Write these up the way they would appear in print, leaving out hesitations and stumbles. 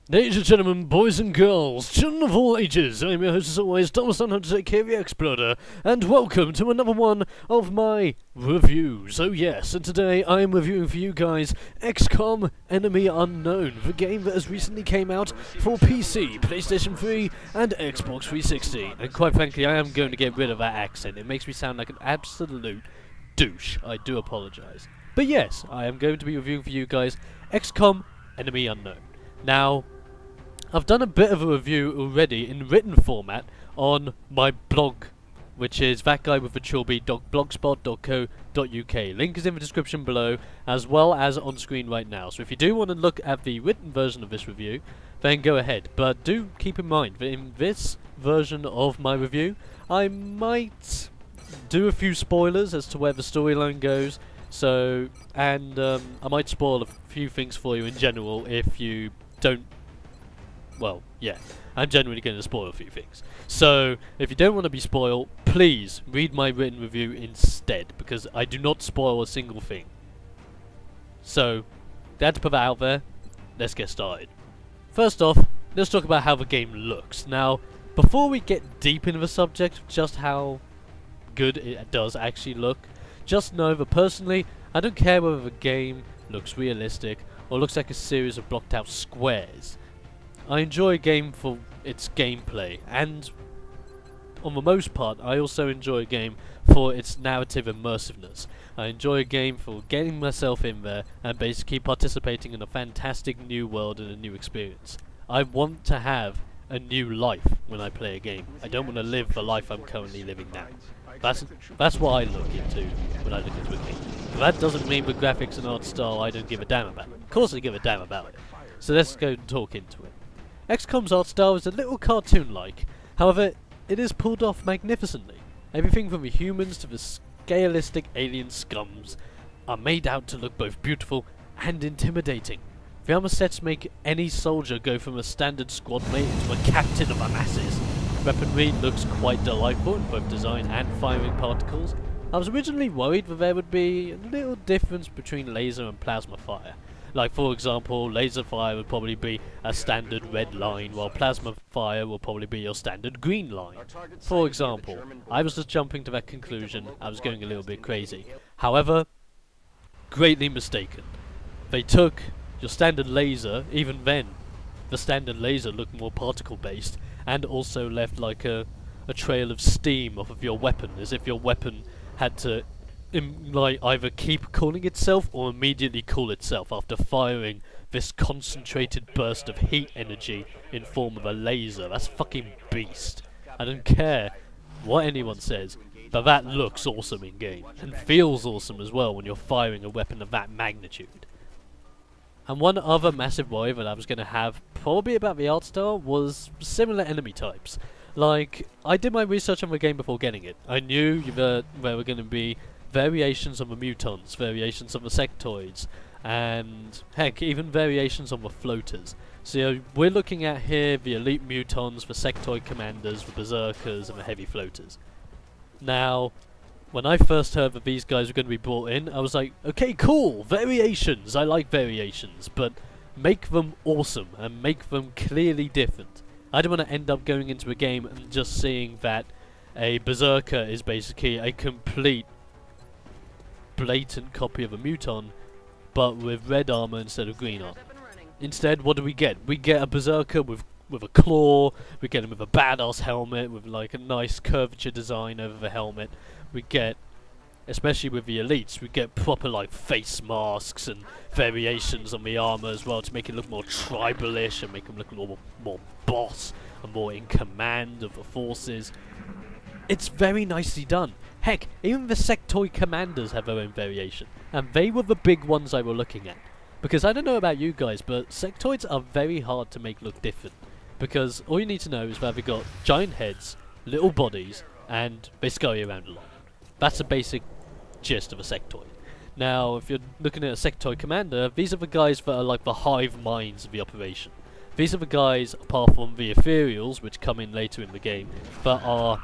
Ladies and gentlemen, boys and girls, children of all ages, I'm your host as always, Thomas on how to take care of the XPloder, and welcome to another one of my reviews. Oh yes, and today I am reviewing for you guys XCOM Enemy Unknown, the game that has recently came out for PC, PlayStation 3, and Xbox 360. And quite frankly, I am going to get rid of that accent. It makes me sound like an absolute douche. I do apologise. But yes, I am going to be reviewing for you guys XCOM Enemy Unknown. Now, I've done a bit of a review already in written format on my blog, which is thatguywiththechillbeat.blogspot.co.uk. Link is in the description below, as well as on screen right now. So if you do want to look at the written version of this review, then go ahead. But do keep in mind that in this version of my review, I might do a few spoilers as to where the storyline goes. So, and I might spoil a few things for you in general if you don't. Well, yeah, I'm generally going to spoil a few things. So, if you don't want to be spoiled, please read my written review instead, because I do not spoil a single thing. So, glad to put that out there. Let's get started. First off, let's talk about how the game looks. Now, before we get deep into the subject of just how good it does actually look, just know that personally, I don't care whether the game looks realistic or looks like a series of blocked out squares. I enjoy a game for its gameplay, and on the most part, I also enjoy a game for its narrative immersiveness. I enjoy a game for getting myself in there and basically participating in a fantastic new world and a new experience. I want to have a new life when I play a game. I don't want to live the life I'm currently living now. That's what I look into when I look into a game. But that doesn't mean the graphics and art style I don't give a damn about. Of course I give a damn about it. So let's go and talk into it. XCOM's art style is a little cartoon-like, however, it is pulled off magnificently. Everything from the humans to the scaleistic alien scums are made out to look both beautiful and intimidating. The armor sets make any soldier go from a standard squad mate into a captain of the masses. Weaponry looks quite delightful in both design and firing particles. I was originally worried that there would be a little difference between laser and plasma fire. Like, for example, laser fire would probably be a standard red line, while plasma fire will probably be your standard green line. For example, I was just jumping to that conclusion. I was going a little bit crazy. However, greatly mistaken. They took your standard laser, even then, the standard laser looked more particle based, and also left like a trail of steam off of your weapon, as if your weapon had to like either keep cooling itself or immediately cool itself after firing this concentrated burst of heat energy in form of a laser. That's fucking beast. I don't care what anyone says, but that looks awesome in game, and feels awesome as well when you're firing a weapon of that magnitude. And one other massive worry that I was going to have, probably about the art style, was similar enemy types. Like, I did my research on the game before getting it. I knew that there were going to be variations on the mutons, variations on the sectoids, and heck, even variations on the floaters. So we're looking at here the elite mutons, the sectoid commanders, the berserkers, and the heavy floaters. Now, when I first heard that these guys were going to be brought in, I was like, okay, cool, variations, I like variations, but make them awesome, and make them clearly different. I don't want to end up going into a game and just seeing that a berserker is basically a complete blatant copy of a muton, but with red armor instead of green armor. Instead, what do we get? We get a berserker with a claw, we get him with a badass helmet, with like a nice curvature design over the helmet. We get, especially with the elites, we get proper like face masks and variations on the armor as well to make it look more tribalish and make them look a little more boss and more in command of the forces. It's very nicely done. Heck, even the sectoid commanders have their own variation, and they were the big ones I were looking at. Because I don't know about you guys, but sectoids are very hard to make look different. Because all you need to know is that they've got giant heads, little bodies, and they scurry around a lot. That's the basic gist of a sectoid. Now, if you're looking at a sectoid commander, these are the guys that are like the hive minds of the operation. These are the guys, apart from the ethereals, which come in later in the game, that are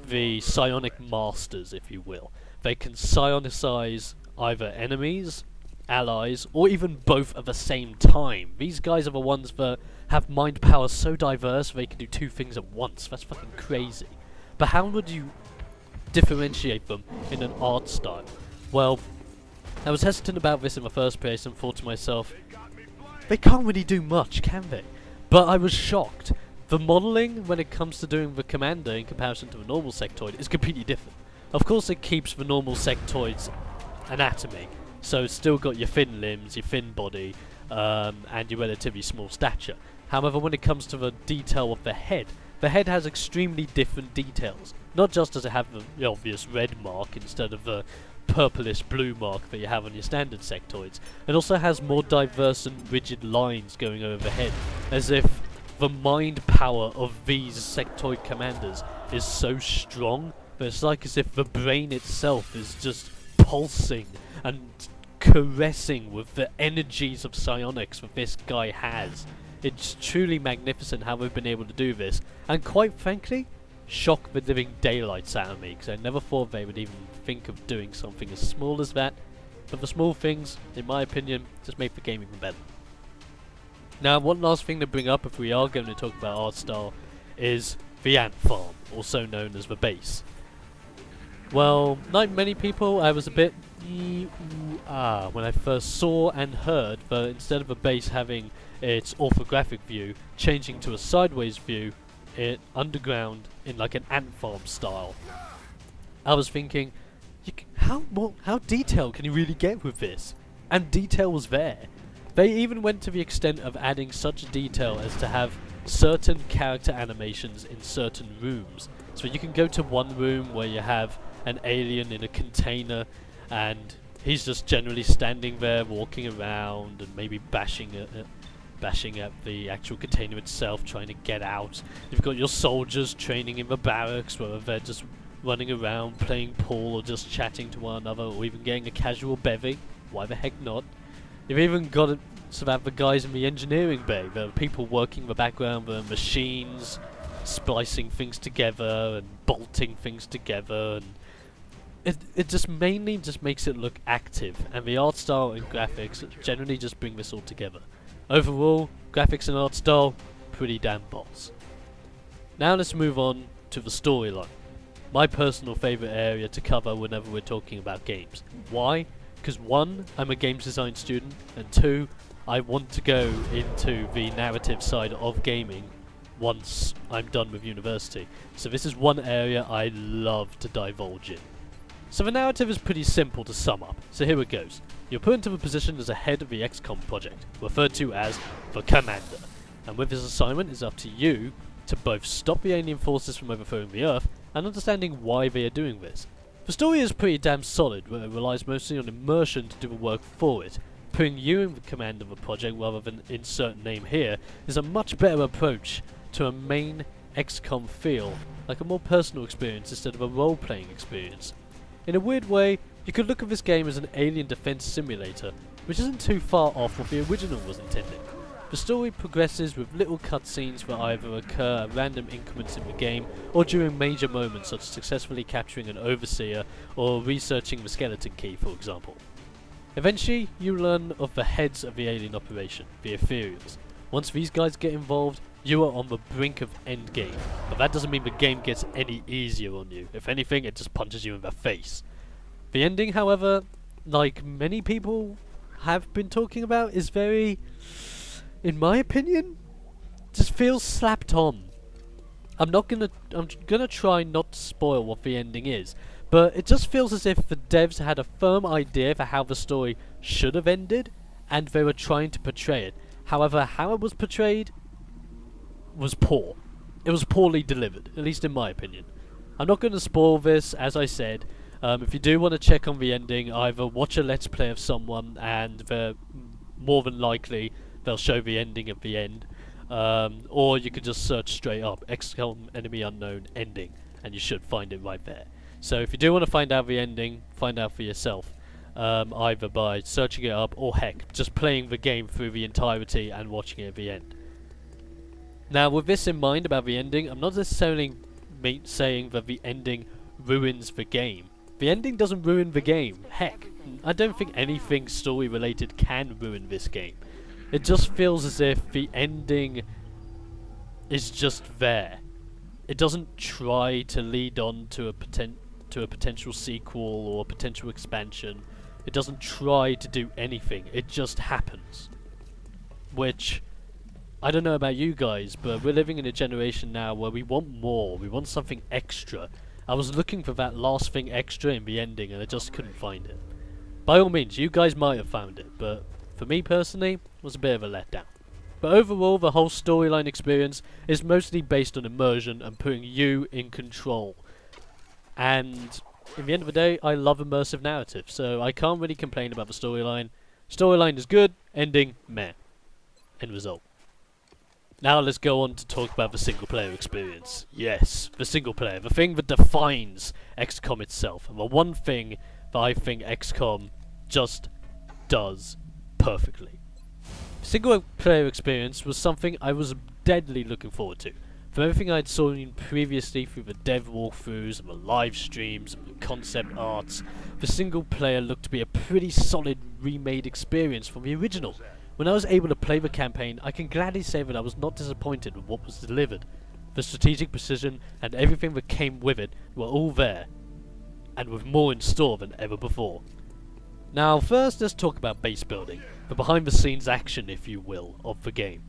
the psionic masters, if you will. They can psionicize either enemies allies, or even both at the same time. These guys are the ones that have mind power so diverse they can do two things at once. That's fucking crazy. But how would you differentiate them in an art style? Well, I was hesitant about this in the first place and thought to myself, they can't really do much, can they? But I was shocked. The modelling when it comes to doing the commander in comparison to the normal sectoid is completely different. Of course it keeps the normal sectoid's anatomy, so it's still got your thin limbs, your thin body, and your relatively small stature. However, when it comes to the detail of the head has extremely different details. Not just does it have the obvious red mark instead of the purplish blue mark that you have on your standard sectoids. It also has more diverse and rigid lines going over the head, as if the mind power of these sectoid commanders is so strong that it's like as if the brain itself is just pulsing and caressing with the energies of psionics that this guy has. It's truly magnificent how they've been able to do this, and quite frankly, shock the living daylights out of me, because I never thought they would even think of doing something as small as that. But the small things, in my opinion, just make the game even better. Now, one last thing to bring up if we are going to talk about art style is the ant farm, also known as the base. Well, like many people, I was a bit when I first saw and heard that instead of a base having its orthographic view changing to a sideways view, it underground in like an ant farm style. I was thinking, how detailed can you really get with this? And detail was there. They even went to the extent of adding such detail as to have certain character animations in certain rooms. So you can go to one room where you have an alien in a container and he's just generally standing there walking around and maybe bashing at the actual container itself, trying to get out. You've got your soldiers training in the barracks where they're just running around playing pool or just chatting to one another, or even getting a casual bevy. Why the heck not? You've even got it so that the guys in the engineering bay, there are people working in the background, there are machines splicing things together and bolting things together, and it just mainly just makes it look active, and the art style and graphics generally just bring this all together. Overall, graphics and art style, pretty damn boss. Now let's move on to the storyline. My personal favourite area to cover whenever we're talking about games. Why? Because 1, I'm a games design student, and 2, I want to go into the narrative side of gaming once I'm done with university. So this is one area I love to divulge in. So the narrative is pretty simple to sum up, so here it goes. You're put into a position as a head of the XCOM Project, referred to as the Commander, and with this assignment it's up to you to both stop the alien forces from overthrowing the Earth and understanding why they are doing this. The story is pretty damn solid, where it relies mostly on immersion to do the work for it. Putting you in the command of a project rather than insert name here is a much better approach to a main XCOM feel, like a more personal experience instead of a role-playing experience. In a weird way, you could look at this game as an alien defense simulator, which isn't too far off what the original was intended. The story progresses with little cutscenes that either occur at random increments in the game or during major moments such as successfully capturing an overseer or researching the skeleton key, for example. Eventually, you learn of the heads of the alien operation, the Ethereals. Once these guys get involved, you are on the brink of endgame, but that doesn't mean the game gets any easier on you. If anything, it just punches you in the face. The ending, however, like many people have been talking about, is very, in my opinion, just feels slapped on. I'm gonna try not to spoil what the ending is, but it just feels as if the devs had a firm idea for how the story should have ended, and they were trying to portray it. However, how it was portrayed was poor. It was poorly delivered, at least in my opinion. I'm not going to spoil this, as I said. If you do want to check on the ending, either watch a let's play of someone, and more than likely they'll show the ending at the end, or you can just search straight up XCOM Enemy Unknown ending, and you should find it right there. So if you do want to find out the ending, find out for yourself, either by searching it up or heck, just playing the game through the entirety and watching it at the end. Now, with this in mind about the ending, I'm not necessarily saying that the ending ruins the game. The ending doesn't ruin the game. Heck, I don't think anything story related can ruin this game. It just feels as if the ending is just there. It doesn't try to lead on to a potential sequel or a potential expansion. It doesn't try to do anything. It just happens. Which, I don't know about you guys, but we're living in a generation now where we want more. We want something extra. I was looking for that last thing extra in the ending and I just couldn't find it. By all means, you guys might have found it, but for me personally, it was a bit of a letdown. But overall, the whole storyline experience is mostly based on immersion and putting you in control. And in the end of the day, I love immersive narrative, so I can't really complain about the storyline. Storyline is good, ending, meh. End result. Now let's go on to talk about the single player experience. Yes, the single player, the thing that defines XCOM itself, and the one thing that I think XCOM just does perfectly. The single player experience was something I was deadly looking forward to. From everything I'd seen previously through the dev walkthroughs and the live streams and the concept arts, the single player looked to be a pretty solid remade experience from the original. When I was able to play the campaign, I can gladly say that I was not disappointed with what was delivered. The strategic precision and everything that came with it were all there, and with more in store than ever before. Now first let's talk about base building, the behind the scenes action, if you will, of the game.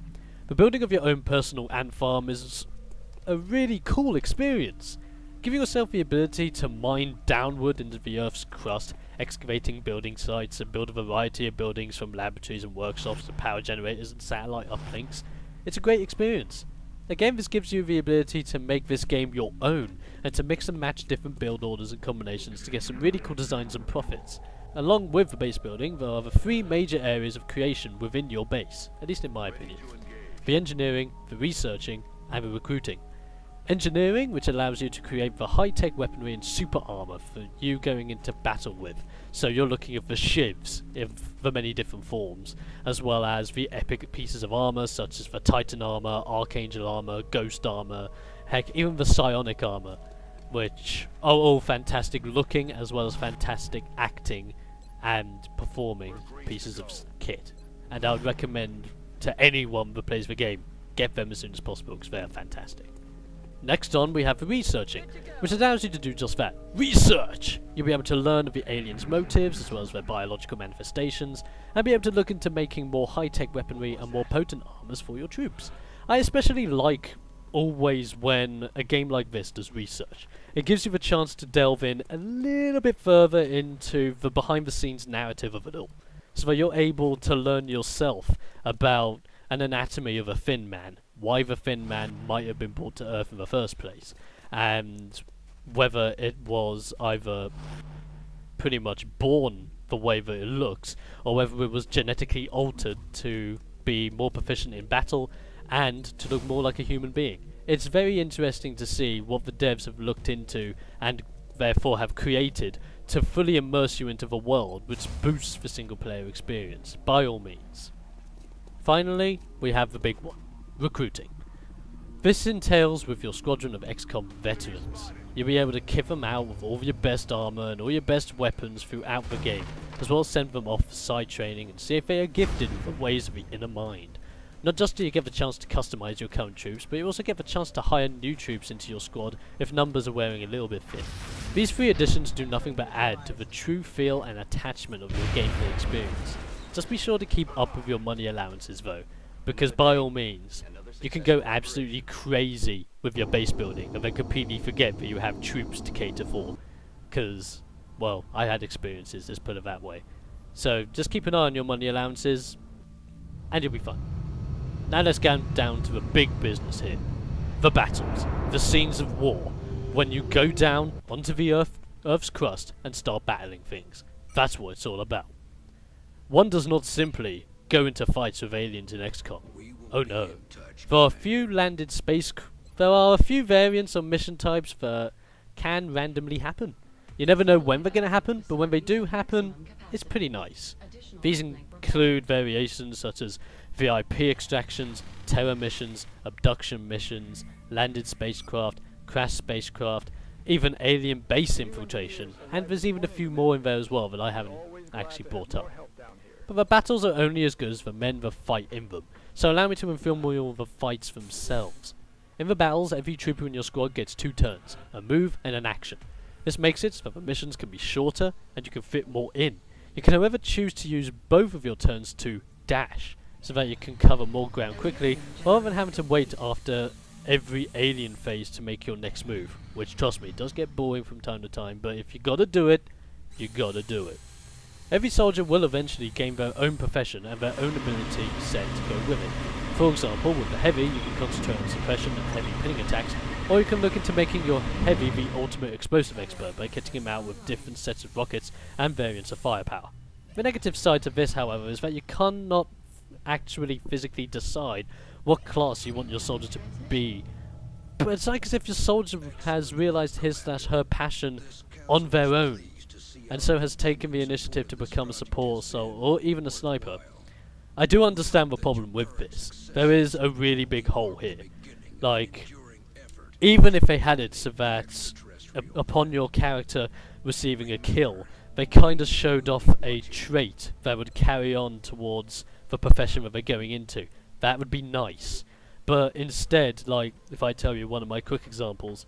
The building of your own personal ant farm is a really cool experience. Giving yourself the ability to mine downward into the Earth's crust, excavating building sites and build a variety of buildings from laboratories and workshops to power generators and satellite uplinks. It's a great experience. Again, this gives you the ability to make this game your own and to mix and match different build orders and combinations to get some really cool designs and profits. Along with the base building, there are the three major areas of creation within your base, at least in my opinion. The engineering, the researching, and the recruiting. Engineering, which allows you to create the high-tech weaponry and super armor for you going into battle with. So you're looking at the shivs in the many different forms, as well as the epic pieces of armor such as the Titan armor, Archangel armor, Ghost armor, heck, even the Psionic armor, which are all fantastic looking as well as fantastic acting and performing pieces of kit. And I would recommend to anyone that plays the game, get them as soon as possible because they are fantastic. Next on, we have the researching, which allows you to do just that. Research! You'll be able to learn of the aliens' motives, as well as their biological manifestations, and be able to look into making more high-tech weaponry and more potent armors for your troops. I especially like always when a game like this does research. It gives you the chance to delve in a little bit further into the behind-the-scenes narrative of it all, so that you're able to learn yourself about an anatomy of a thin man, why the thin man might have been brought to Earth in the first place, and whether it was either pretty much born the way that it looks, or whether it was genetically altered to be more proficient in battle and to look more like a human being. It's very interesting to see what the devs have looked into and therefore have created to fully immerse you into the world, which boosts the single player experience, by all means. Finally, we have the big one. Recruiting. This entails with your squadron of XCOM veterans. You'll be able to kit them out with all your best armor and all your best weapons throughout the game, as well as send them off for side training and see if they are gifted with the ways of the inner mind. Not just do you get the chance to customize your current troops, but you also get the chance to hire new troops into your squad if numbers are wearing a little bit thin. These three additions do nothing but add to the true feel and attachment of your gameplay experience. Just be sure to keep up with your money allowances though, because by all means, you can go absolutely crazy with your base building and then completely forget that you have troops to cater for. Because, well, I had experiences, let's put it that way. So just keep an eye on your money allowances and you'll be fine. Now let's get down to the big business here. The battles, the scenes of war, when you go down onto the Earth's crust and start battling things. That's what it's all about. One does not simply go into fights with aliens in XCOM. Oh no. There are a few variants of mission types that can randomly happen. You never know when they're going to happen, but when they do happen, it's pretty nice. These include variations such as VIP extractions, terror missions, abduction missions, landed spacecraft, crashed spacecraft, even alien base infiltration, and there's even a few more in there as well that I haven't actually brought up. But the battles are only as good as the men that fight in them, so allow me to inform you of the fights themselves. In the battles, every trooper in your squad gets 2 turns, a move and an action. This makes it so that the missions can be shorter and you can fit more in. You can however choose to use both of your turns to dash, so that you can cover more ground quickly, rather than having to wait after every alien phase to make your next move, which, trust me, does get boring from time to time, but if you gotta do it, you gotta do it. Every soldier will eventually gain their own profession and their own ability set to go with it. For example, with the heavy, you can concentrate on suppression and heavy pinning attacks, or you can look into making your heavy the ultimate explosive expert by kitting him out with different sets of rockets and variants of firepower. The negative side to this, however, is that you cannot actually physically decide what class you want your soldier to be. But it's like as if your soldier has realised his/her passion on their own, and so has taken the initiative to become a support soul or even a sniper. I do understand the problem with this. There is a really big hole here. Like, even if they had it so that upon your character receiving a kill, they kind of showed off a trait that would carry on towards the profession that they're going into. That would be nice. But instead, like, if I tell you one of my quick examples,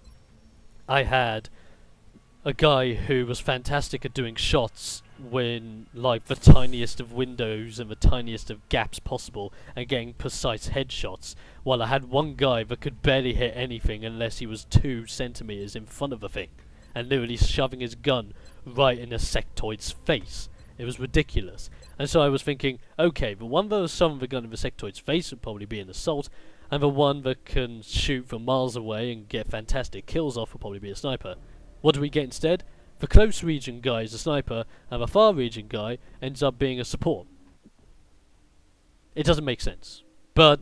I had a guy who was fantastic at doing shots when, like, the tiniest of windows and the tiniest of gaps possible and getting precise headshots, while I had one guy that could barely hit anything unless he was 2 centimeters in front of the thing, and literally shoving his gun right in a sectoid's face. It was ridiculous. And so I was thinking, okay, the one that was shoving the gun in the sectoid's face would probably be an assault, and the one that can shoot from miles away and get fantastic kills off would probably be a sniper. What do we get instead? The close region guy is a sniper, and the far region guy ends up being a support. It doesn't make sense. But,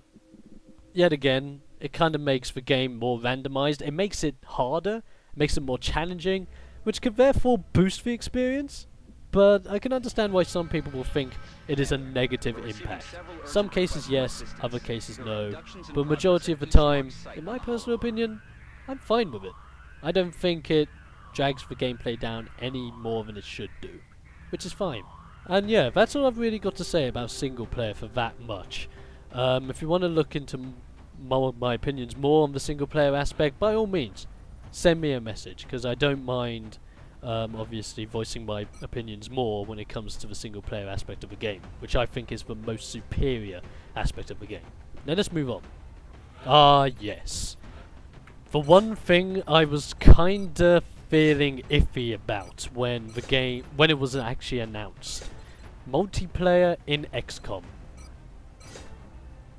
yet again, it kind of makes the game more randomized. It makes it harder, it makes it more challenging, which can therefore boost the experience. But I can understand why some people will think it is a negative impact. Some cases yes, other cases no. But majority of the time, in my personal opinion, I'm fine with it. I don't think it drags the gameplay down any more than it should do, which is fine. And yeah, that's all I've really got to say about single player for that much. If you want to look into my opinions more on the single player aspect, by all means, send me a message, because I don't mind obviously voicing my opinions more when it comes to the single player aspect of the game, which I think is the most superior aspect of the game. Now let's move on. Ah yes. For one thing I was kinda feeling iffy about when it was actually announced. Multiplayer in XCOM.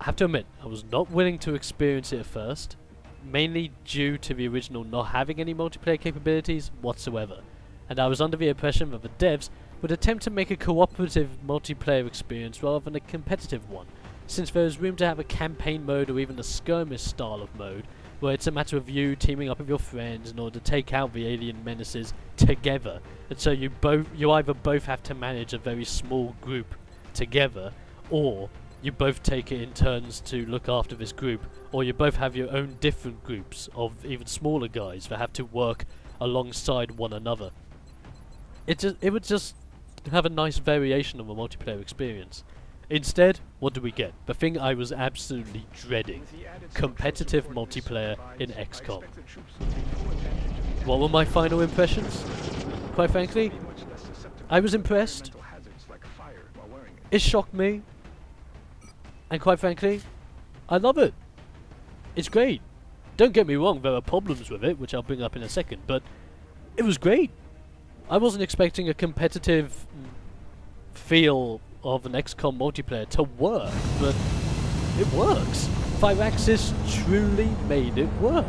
I have to admit, I was not willing to experience it at first, mainly due to the original not having any multiplayer capabilities whatsoever, and I was under the impression that the devs would attempt to make a cooperative multiplayer experience rather than a competitive one, since there is room to have a campaign mode or even a skirmish style of mode, where it's a matter of you teaming up with your friends in order to take out the alien menaces together, and so you either both have to manage a very small group together, or you both take it in turns to look after this group, or you both have your own different groups of even smaller guys that have to work alongside one another. It would just have a nice variation of a multiplayer experience. Instead, what do we get? The thing I was absolutely dreading. Competitive multiplayer in XCOM. What were my final impressions? Quite frankly, I was impressed. It shocked me. And quite frankly, I love it. It's great. Don't get me wrong, there are problems with it, which I'll bring up in a second, but it was great. I wasn't expecting a competitive feel of an XCOM multiplayer to work, but it works. Firaxis truly made it work,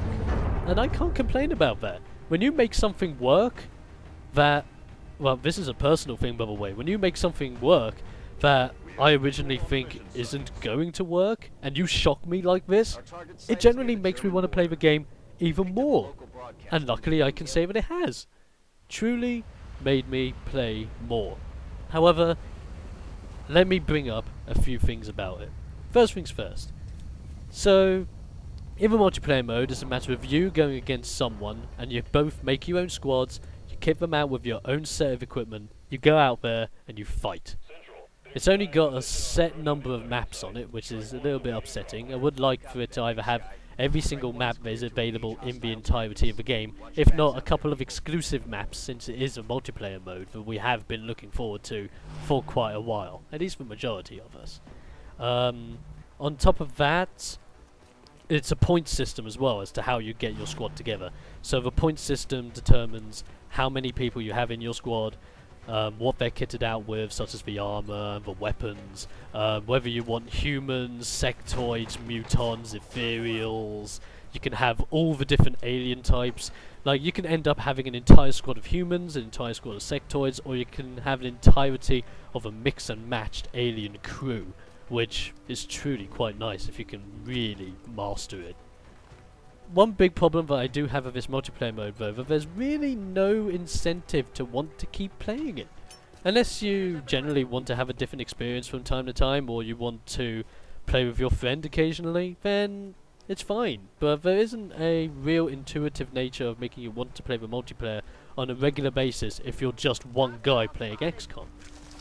and I can't complain about that. When you make something work that, well, this is a personal thing by the way, when you make something work that I originally think isn't going to work, and you shock me like this, it generally makes me want to play the game even more, and luckily I can say that it has. Truly made me play more. However, let me bring up a few things about it. First things first. So, In the multiplayer mode, it's a matter of you going against someone, and you both make your own squads, you kit them out with your own set of equipment, you go out there, and you fight. It's only got a set number of maps on it, which is a little bit upsetting. I would like for it to either have every single map that is available in the entirety of the game, if not a couple of exclusive maps, since it is a multiplayer mode that we have been looking forward to for quite a while, at least the majority of us. On top of that, it's a point system as well as to how you get your squad together. So the point system determines how many people you have in your squad, what they're kitted out with, such as the armor, the weapons, whether you want humans, sectoids, mutons, ethereals. You can have all the different alien types. Like, you can end up having an entire squad of humans, an entire squad of sectoids, or you can have an entirety of a mix and matched alien crew, which is truly quite nice if you can really master it. One big problem that I do have with this multiplayer mode, though, that there's really no incentive to want to keep playing it. Unless you generally want to have a different experience from time to time, or you want to play with your friend occasionally, then it's fine. But there isn't a real intuitive nature of making you want to play the multiplayer on a regular basis if you're just one guy playing XCOM.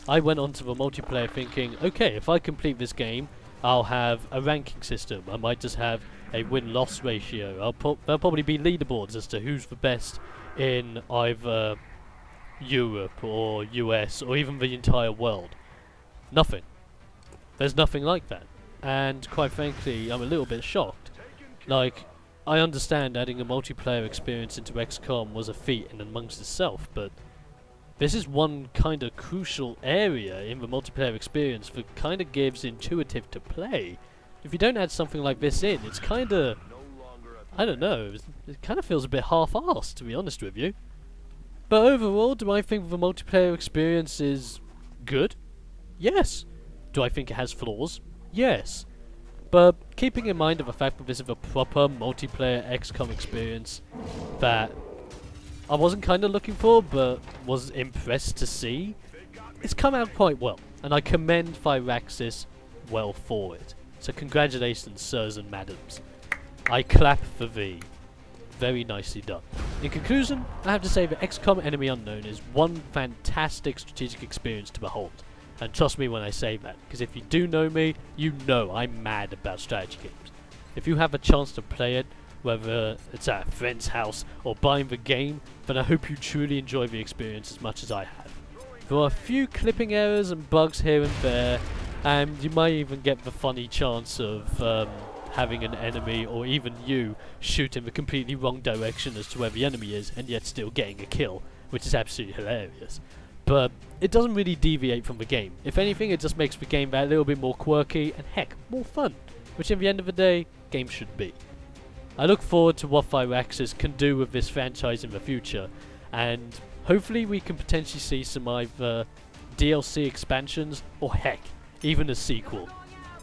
I went onto the multiplayer thinking, okay, if I complete this game, I'll have a ranking system. I might just have a win-loss ratio. There'll probably be leaderboards as to who's the best in either Europe or US or even the entire world. Nothing. There's nothing like that. And quite frankly, I'm a little bit shocked. Like, I understand adding a multiplayer experience into XCOM was a feat in amongst itself, but this is one kind of crucial area in the multiplayer experience that kind of gives intuitive to play. If you don't add something like this in, it's kind of, I don't know, it kind of feels a bit half-arsed, to be honest with you. But overall, do I think the multiplayer experience is good? Yes. Do I think it has flaws? Yes. But keeping in mind of the fact that this is a proper multiplayer XCOM experience that I wasn't kind of looking for, but was impressed to see, it's come out quite well, and I commend Firaxis well for it. So congratulations, sirs and madams. I clap for thee. Very nicely done. In conclusion, I have to say that XCOM Enemy Unknown is one fantastic strategic experience to behold. And trust me when I say that, because if you do know me, you know I'm mad about strategy games. If you have a chance to play it, whether it's at a friend's house or buying the game, then I hope you truly enjoy the experience as much as I have. There are a few clipping errors and bugs here and there, and you might even get the funny chance of having an enemy or even you shoot in the completely wrong direction as to where the enemy is and yet still getting a kill, which is absolutely hilarious. But it doesn't really deviate from the game. If anything, it just makes the game that little bit more quirky and heck, more fun, which at the end of the day, games should be. I look forward to what Firaxis can do with this franchise in the future, and hopefully we can potentially see some either DLC expansions or heck, even a sequel.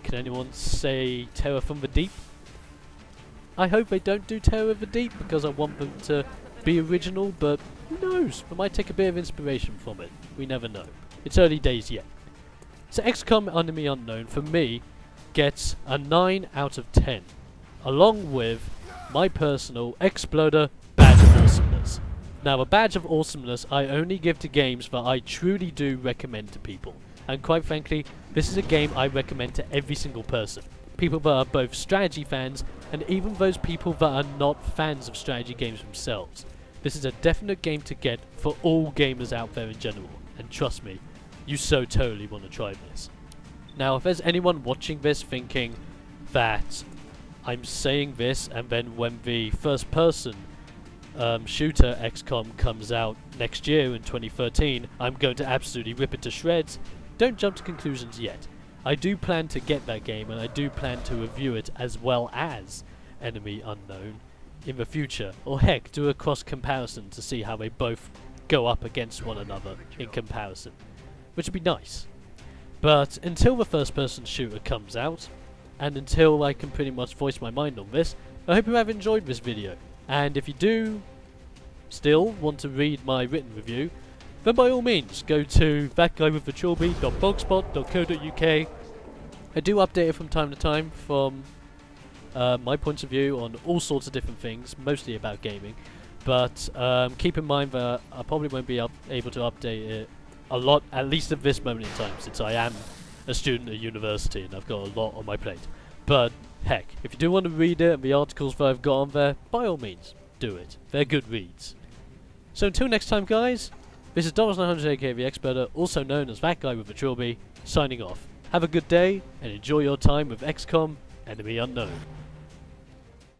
Can anyone say Terror from the Deep? I hope they don't do Terror of the Deep because I want them to be original, but who knows? We might take a bit of inspiration from it. We never know. It's early days yet. So XCOM Enemy Unknown, for me, gets a 9 out of 10, along with my personal XPloder Badge of Awesomeness. Now, a Badge of Awesomeness I only give to games that I truly do recommend to people. And quite frankly, this is a game I recommend to every single person. People that are both strategy fans, and even those people that are not fans of strategy games themselves. This is a definite game to get for all gamers out there in general. And trust me, you so totally want to try this. Now, if there's anyone watching this thinking that I'm saying this, and then when the first person shooter XCOM comes out next year in 2013, I'm going to absolutely rip it to shreds, don't jump to conclusions yet. I do plan to get that game, and I do plan to review it as well as Enemy Unknown in the future, or heck, do a cross comparison to see how they both go up against one another in comparison, which would be nice. But until the first person shooter comes out, and until I can pretty much voice my mind on this, I hope you have enjoyed this video. And if you do still want to read my written review, then by all means go to thatguywiththechorby.blogspot.co.uk. I do update it from time to time from my points of view on all sorts of different things, mostly about gaming. But keep in mind that I probably won't be able to update it a lot, at least at this moment in time, since I am a student at university and I've got a lot on my plate. But heck, if you do want to read it and the articles that I've got on there, by all means, do it. They're good reads. So until next time, guys, this is $900 aka TheXploder, also known as that guy with the trilby, signing off. Have a good day and enjoy your time with XCOM Enemy Unknown.